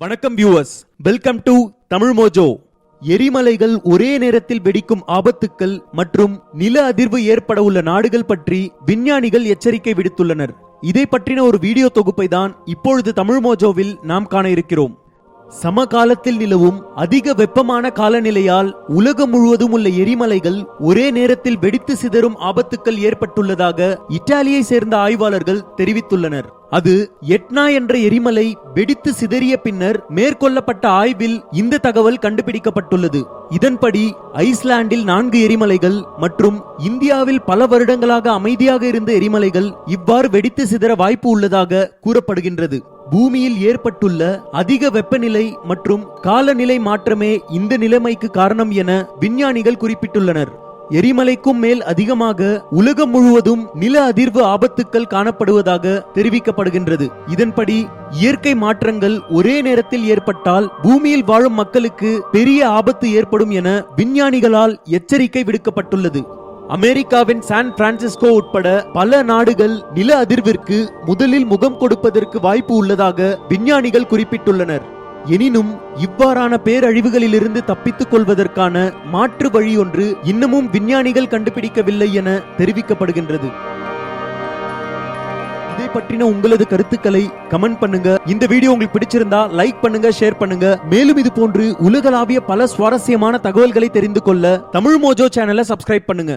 வணக்கம் viewers, welcome to Tamil Mojo. எரிமலைகள் ஒரே நேரத்தில் வெடிக்கும் ஆபத்துக்கள் மற்றும் நில அதிர்வு ஏற்பட உள்ள நாடுகள் பற்றி விஞ்ஞானிகள் எச்சரிக்கை விடுத்துள்ளனர். இதை பற்றின ஒரு வீடியோ தொகுப்பை தான் இப்பொழுது தமிழ் மோஜோவில் நாம் காண இருக்கிறோம். சமகாலத்தில் நிலவும் அதிக வெப்பமான காலநிலையால் உலகம் முழுவதும் உள்ள எரிமலைகள் ஒரே நேரத்தில் வெடித்து சிதறும் ஆபத்துக்கள் ஏற்பட்டுள்ளதாக இத்தாலியை சேர்ந்த ஆய்வாளர்கள் தெரிவித்துள்ளனர். அது எட்னா என்ற எரிமலை வெடித்து சிதறிய பின்னர் மேற்கொள்ளப்பட்ட ஆய்வில் இந்த தகவல் கண்டுபிடிக்கப்பட்டுள்ளது. இதன்படி ஐஸ்லாண்டில் 4 எரிமலைகள் மற்றும் இந்தியாவில் பல வருடங்களாக அமைதியாக இருந்த எரிமலைகள் இவ்வாறு வெடித்து சிதற வாய்ப்பு உள்ளதாக கூறப்படுகின்றது. பூமியில் ஏற்பட்டுள்ள அதிக வெப்பநிலை மற்றும் காலநிலை மாற்றமே இந்த நிலைமைக்கு காரணம் என விஞ்ஞானிகள் குறிப்பிட்டுள்ளனர். எரிமலைக்கும் மேல் அதிகமாக உலகம் முழுவதும் நில அதிர்வு ஆபத்துக்கள் காணப்படுவதாக தெரிவிக்கப்படுகின்றது. இதன்படி இயற்கை மாற்றங்கள் ஒரே நேரத்தில் ஏற்பட்டால் பூமியில் வாழும் மக்களுக்கு பெரிய ஆபத்து ஏற்படும் என விஞ்ஞானிகளால் எச்சரிக்கை விடுக்கப்பட்டுள்ளது. அமெரிக்காவின் சான் பிரான்சிஸ்கோ உட்பட பல நாடுகள் நில அதிர்விற்கு முதலில் முகம் கொடுப்பதற்கு வாய்ப்பு உள்ளதாக விஞ்ஞானிகள் குறிப்பிட்டுள்ளனர். எனினும் இவ்வாறான பேரழிவுகளிலிருந்து தப்பித்துக் கொள்வதற்கான மாற்று வழி ஒன்று இன்னமும் விஞ்ஞானிகள் கண்டுபிடிக்கவில்லை என தெரிவிக்கப்படுகின்றது. இதை பற்றின உங்களது கருத்துக்களை கமெண்ட் பண்ணுங்க. இந்த வீடியோ உங்களுக்கு பிடிச்சிருந்தா லைக் பண்ணுங்க, ஷேர் பண்ணுங்க. மேலும் இது போன்று உலகளாவிய பல சுவாரஸ்யமான தகவல்களை தெரிந்து கொள்ள தமிழ் மோஜோ சேனலை சப்ஸ்கிரைப் பண்ணுங்க.